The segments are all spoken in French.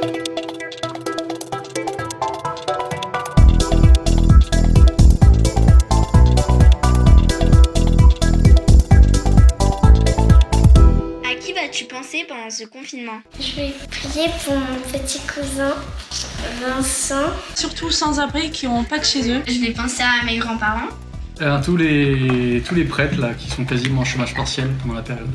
À qui vas-tu penser pendant ce confinement? Je vais prier pour mon petit cousin Vincent. Surtout sans-abri qui n'ont pas de chez eux. Je vais penser à mes grands-parents. Tous les prêtres là, qui sont quasiment en chômage partiel pendant la période.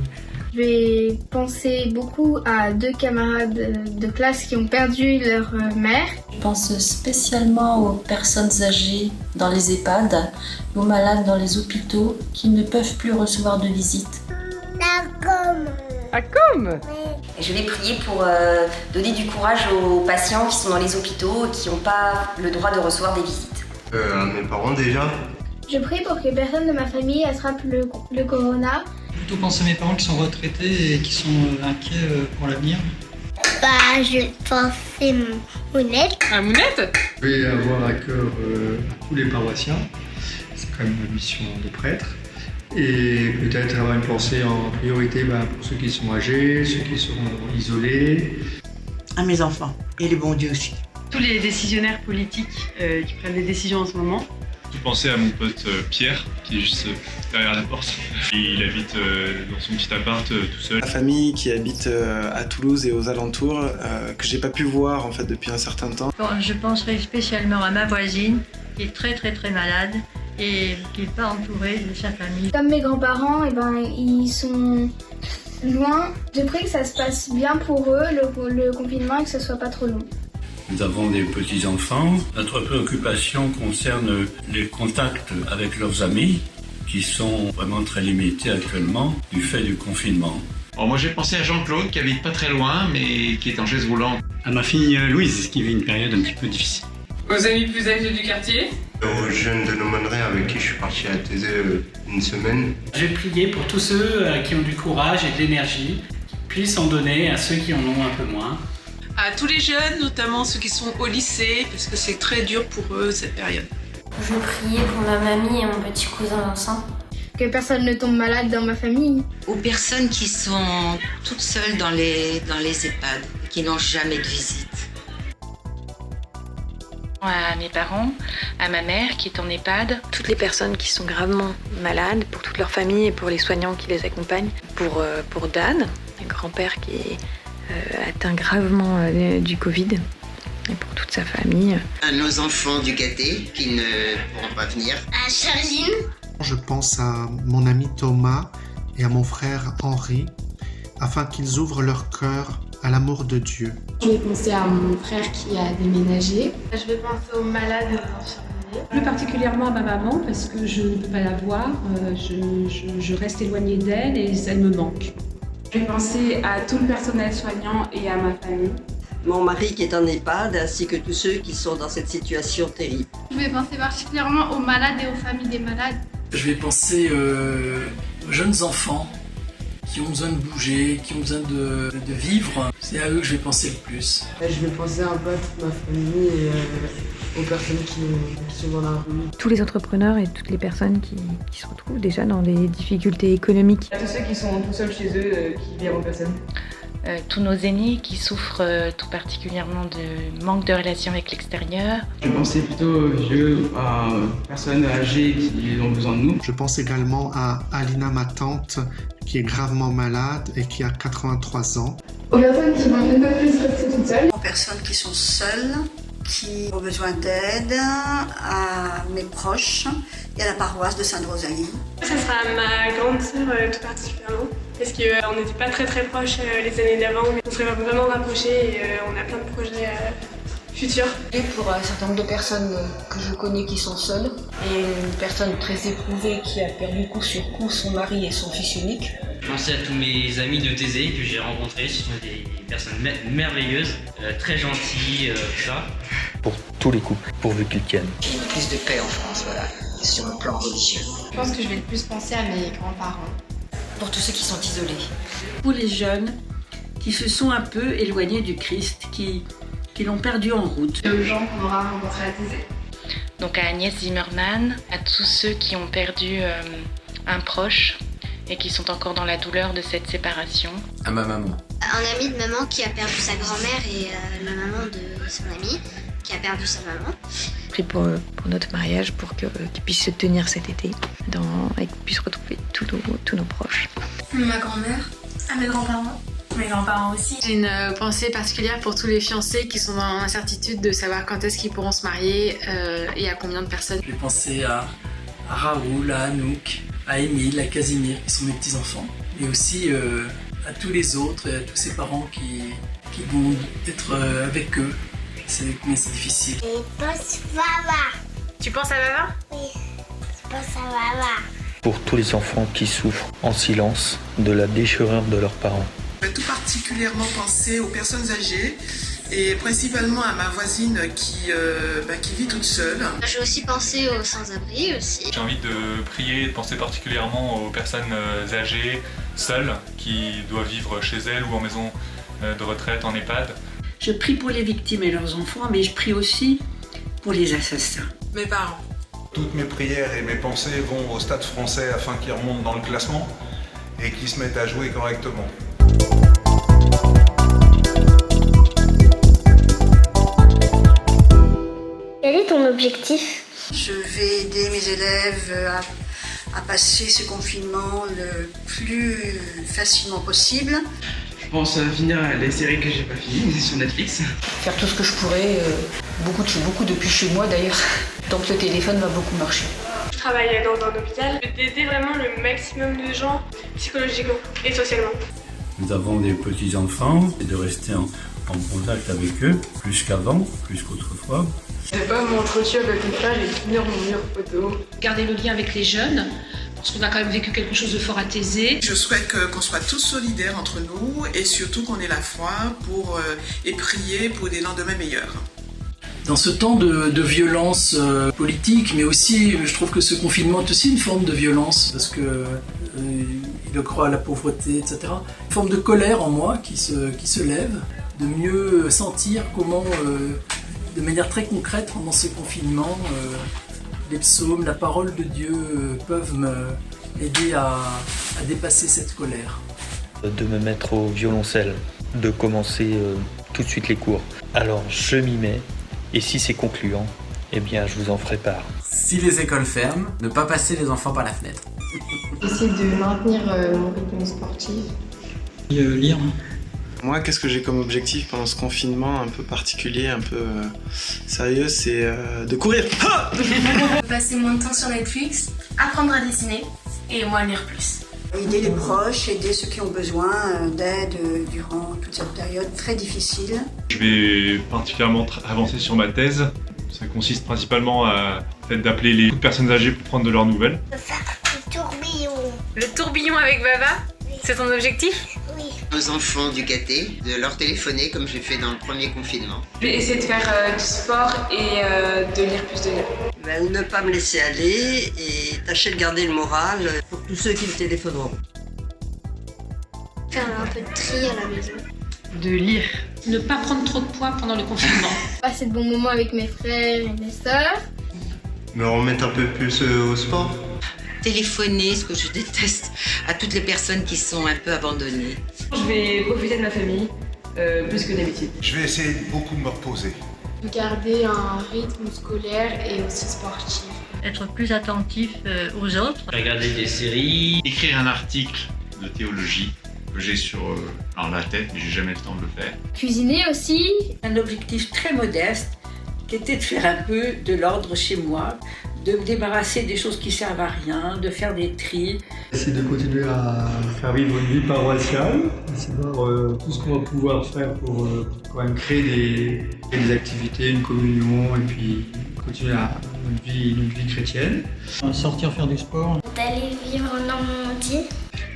Je vais penser beaucoup à 2 camarades de classe qui ont perdu leur mère. Je pense spécialement aux personnes âgées dans les EHPAD, aux malades dans les hôpitaux qui ne peuvent plus recevoir de visite. Je vais prier pour donner du courage aux patients qui sont dans les hôpitaux et qui n'ont pas le droit de recevoir des visites. À mes parents déjà. Je prie pour que personne de ma famille attrape le corona. Plutôt penser à mes parents qui sont retraités et qui sont inquiets pour l'avenir. Je pensais Mounette. À Mounette? Je vais avoir à cœur tous les paroissiens. C'est quand même une mission de prêtre. Et peut-être avoir une pensée en priorité pour ceux qui sont âgés, ceux qui sont isolés. À mes enfants et les bons dieux aussi. Tous les décisionnaires politiques qui prennent des décisions en ce moment. Tout penser à mon pote Pierre qui est juste derrière la porte. Il habite dans son petit appart tout seul. Ma famille qui habite à Toulouse et aux alentours, que j'ai pas pu voir en fait depuis un certain temps. Je penserai spécialement à ma voisine qui est très malade et qui n'est pas entourée de sa famille. Comme mes grands-parents, ils sont loin. Je prie que ça se passe bien pour eux, le confinement, et que ce soit pas trop long. Nous avons des petits-enfants. Notre préoccupation concerne les contacts avec leurs amis qui sont vraiment très limités actuellement du fait du confinement. Alors moi j'ai pensé à Jean-Claude qui habite pas très loin mais qui est en chaise roulante. À ma fille Louise qui vit une période un petit peu difficile. Aux amis plus âgés du quartier. Aux jeunes de l'aumônerie avec qui je suis parti à Thésée une semaine. Je vais prier pour tous ceux qui ont du courage et de l'énergie, qui puissent en donner à ceux qui en ont un peu moins. À tous les jeunes, notamment ceux qui sont au lycée, parce que c'est très dur pour eux cette période. Je vais prier pour ma mamie et mon petit cousin Vincent. Que personne ne tombe malade dans ma famille. Aux personnes qui sont toutes seules dans les EHPAD, qui n'ont jamais de visite. À mes parents, à ma mère qui est en EHPAD, toutes les personnes qui sont gravement malades, pour toute leur famille et pour les soignants qui les accompagnent, pour Dan, le grand-père qui est atteint gravement du Covid, et pour toute sa famille. À nos enfants du Gâté qui ne pourront pas venir. À Charline. Je pense à mon ami Thomas et à mon frère Henri, afin qu'ils ouvrent leur cœur à l'amour de Dieu. Je vais penser à mon frère qui a déménagé. Je vais penser aux malades infirmiers. Plus particulièrement à ma maman parce que je ne peux pas la voir, je reste éloignée d'elle et elle me manque. Je vais penser à tout le personnel soignant et à ma famille. Mon mari qui est en EHPAD ainsi que tous ceux qui sont dans cette situation terrible. Je vais penser particulièrement aux malades et aux familles des malades. Je vais penser aux jeunes enfants qui ont besoin de bouger, qui ont besoin de vivre. C'est à eux que je vais penser le plus. Je vais penser un peu à toute ma famille et aux personnes qui sont dans la rue. Tous les entrepreneurs et toutes les personnes qui se retrouvent déjà dans des difficultés économiques. À tous ceux qui sont tout seuls chez eux, qui vivent en personne. Tous nos aînés qui souffrent tout particulièrement de manque de relation avec l'extérieur. Je pensais plutôt aux vieux, à personnes âgées qui ont besoin de nous. Je pense également à Alina, ma tante, qui est gravement malade et qui a 83 ans. Aux personnes qui vont un peu plus rester toutes seules. Aux personnes qui sont seules, qui ont besoin d'aide, à mes proches et à la paroisse de Sainte-Rosalie. Ça sera ma grande sœur tout particulièrement, parce qu'on n'était pas très proches les années d'avant, mais on serait vraiment rapprochés et on a plein de projets futurs. Et pour un certain nombre de personnes que je connais qui sont seules, et une personne très éprouvée qui a perdu coup sur coup son mari et son fils unique. Je pensais à tous mes amis de Thésée que j'ai rencontrés, ce sont des personnes merveilleuses, très gentilles, tout ça. Pour tous les couples, pourvu qu'ils tiennent. Il y a plus de paix en France, voilà, sur le plan religieux. Je pense que je vais le plus penser à mes grands-parents. Pour tous ceux qui sont isolés. Pour les jeunes qui se sont un peu éloignés du Christ, qui l'ont perdu en route. Et aux gens qu'on aura rencontrés à Thésée. Donc à Agnès Zimmermann, à tous ceux qui ont perdu un proche et qui sont encore dans la douleur de cette séparation. À ma maman. Un ami de maman qui a perdu sa grand-mère et ma maman de son ami qui a perdu sa maman. Pris pour notre mariage pour qu'il puisse se tenir cet été et qu'il puisse retrouver tous nos proches. Ma grand-mère, à mes grands-parents. Mes grands-parents aussi. J'ai une pensée particulière pour tous les fiancés qui sont dans l'incertitude de savoir quand est-ce qu'ils pourront se marier et à combien de personnes. J'ai pensé à Raoul, à Anouk, à Émile, à Casimir, qui sont mes petits-enfants, et aussi à tous les autres et à tous ces parents qui vont être avec eux. C'est combien c'est difficile. Et pense Vava. Tu penses à Vava? Oui, je pense à Vava. Pour tous les enfants qui souffrent en silence de la déchirure de leurs parents. J'ai tout particulièrement pensé aux personnes âgées et principalement à ma voisine qui vit toute seule. J'ai aussi pensé aux sans-abri aussi. J'ai envie de prier et de penser particulièrement aux personnes âgées, seules, qui doivent vivre chez elles ou en maison de retraite, en EHPAD. Je prie pour les victimes et leurs enfants, mais je prie aussi pour les assassins. Mes parents. Toutes mes prières et mes pensées vont au Stade français afin qu'ils remontent dans le classement et qu'ils se mettent à jouer correctement. Quel est ton objectif? Je vais aider mes élèves à passer ce confinement le plus facilement possible. Je pense finir les séries que j'ai pas finies sur Netflix. Faire tout ce que je pourrais, beaucoup depuis chez moi d'ailleurs. Donc le téléphone va beaucoup marcher. Je travaille dans un hôpital, d'aider vraiment le maximum de gens psychologiquement et socialement. Nous avons des petits-enfants et de rester en contact avec eux, plus qu'avant, plus qu'autrefois. Je vais pas m'entretuer avec une page et finir mon mur photo. Garder le lien avec les jeunes, parce qu'on a quand même vécu quelque chose de fort à Thésée. Je souhaite qu'on soit tous solidaires entre nous et surtout qu'on ait la foi et prier pour des lendemains meilleurs. Dans ce temps de violence politique, mais aussi, je trouve que ce confinement est aussi une forme de violence, parce que il croit à la pauvreté, etc. Une forme de colère en moi qui se lève, de mieux sentir comment, de manière très concrète, pendant ce confinement, les psaumes, la parole de Dieu peuvent m'aider à dépasser cette colère. De me mettre au violoncelle, de commencer tout de suite les cours. Alors je m'y mets, et si c'est concluant, eh bien je vous en ferai part. Si les écoles ferment, ne pas passer les enfants par la fenêtre. J'essaie de maintenir mon rythme sportif. Lire. Moi, qu'est-ce que j'ai comme objectif pendant ce confinement un peu particulier, un peu sérieux, c'est de courir. Passer moins de temps sur Netflix, apprendre à dessiner et moi lire plus. Aider les proches, aider ceux qui ont besoin d'aide durant toute cette période très difficile. Je vais particulièrement avancer sur ma thèse. Ça consiste principalement à d'appeler les personnes âgées pour prendre de leurs nouvelles. Faire le tourbillon. Le tourbillon avec Vava? Oui. C'est ton objectif? Oui. Aux enfants du gâté, de leur téléphoner comme j'ai fait dans le premier confinement. Je vais essayer de faire du sport et de lire plus de livres. Ne pas me laisser aller et tâcher de garder le moral pour tous ceux qui me téléphoneront. Faire un peu de tri à la maison. De lire. Ne pas prendre trop de poids pendant le confinement. Passer de bons moments avec mes frères et mes sœurs. Me remettre un peu plus au sport. Téléphoner, ce que je déteste, à toutes les personnes qui sont un peu abandonnées. Je vais profiter de ma famille, plus que d'habitude. Je vais essayer beaucoup de me reposer. De garder un rythme scolaire et aussi sportif. Être plus attentif aux autres. Regarder des séries. Écrire un article de théologie que j'ai sur la tête, mais j'ai jamais le temps de le faire. Cuisiner aussi. Un objectif très modeste qui était de faire un peu de l'ordre chez moi, de me débarrasser des choses qui servent à rien, de faire des tris. Essayer de continuer à faire vivre une vie paroissiale, savoir tout ce qu'on va pouvoir faire pour quand même créer des activités, une communion et puis continuer notre vie chrétienne. Sortir faire du sport. D'aller vivre en Normandie.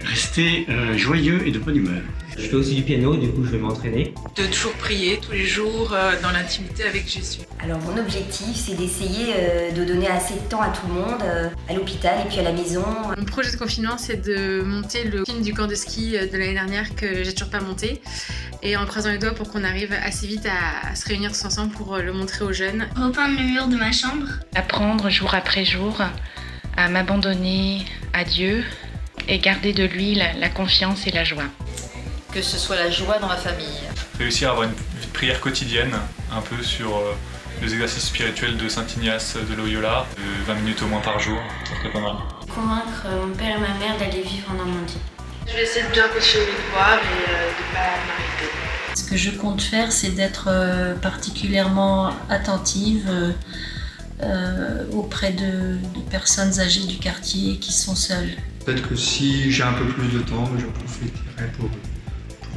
Rester joyeux et de bonne humeur. Je fais aussi du piano, du coup je vais m'entraîner. De toujours prier tous les jours dans l'intimité avec Jésus. Alors mon objectif c'est d'essayer de donner assez de temps à tout le monde, à l'hôpital et puis à la maison. Mon projet de confinement c'est de monter le film du camp de ski de l'année dernière que j'ai toujours pas monté. Et en croisant les doigts pour qu'on arrive assez vite à se réunir tous ensemble pour le montrer aux jeunes. Repeindre le mur de ma chambre. Apprendre jour après jour à m'abandonner à Dieu et garder de lui la confiance et la joie. Que ce soit la joie dans la famille. Réussir à avoir une vie prières quotidiennes, un peu sur les exercices spirituels de Saint Ignace de Loyola, 20 minutes au moins par jour, ça serait pas mal. Convaincre mon père et ma mère d'aller vivre en Normandie. Je vais essayer de bien pêcher mes devoirs et de ne pas m'arrêter. Ce que je compte faire, c'est d'être particulièrement attentive auprès de personnes âgées du quartier qui sont seules. Peut-être que si j'ai un peu plus de temps, je profiterai pour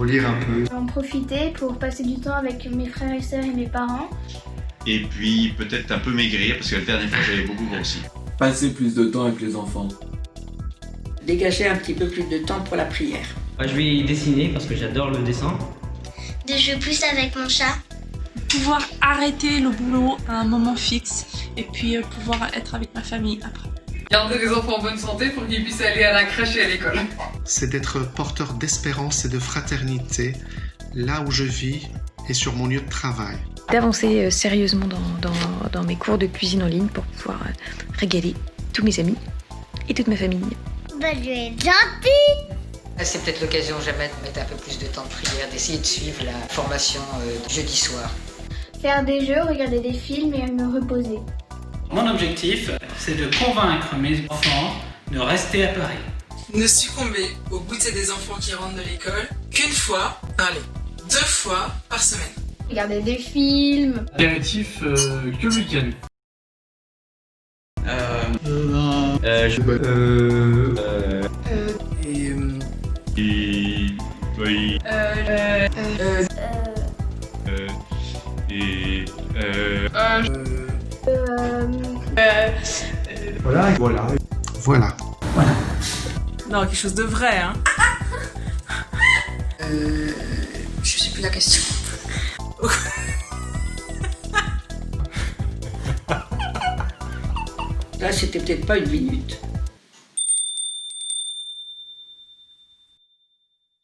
lire un peu. En profiter pour passer du temps avec mes frères et sœurs et mes parents. Et puis peut-être un peu maigrir, parce que la dernière fois j'avais beaucoup grossi. Passer plus de temps avec les enfants. Dégager un petit peu plus de temps pour la prière. Je vais dessiner parce que j'adore le dessin. De jouer plus avec mon chat. Pouvoir arrêter le boulot à un moment fixe et puis pouvoir être avec ma famille après. Garder les enfants en bonne santé pour qu'ils puissent aller à la crèche et à l'école. C'est d'être porteur d'espérance et de fraternité là où je vis et sur mon lieu de travail. D'avancer sérieusement dans mes cours de cuisine en ligne pour pouvoir régaler tous mes amis et toute ma famille. Bah, lui est gentil. C'est peut-être l'occasion jamais de mettre un peu plus de temps de prière, d'essayer de suivre la formation jeudi soir. Faire des jeux, regarder des films et me reposer. Mon objectif, c'est de convaincre mes enfants de rester à Paris. Ne succomber au goûter des enfants qui rentrent de l'école qu'une fois, allez, 2 fois par semaine. Regarder des films. Apéritif que le week-end. Voilà. Non, quelque chose de vrai, hein. Je sais plus la question. Là, c'était peut-être pas une minute.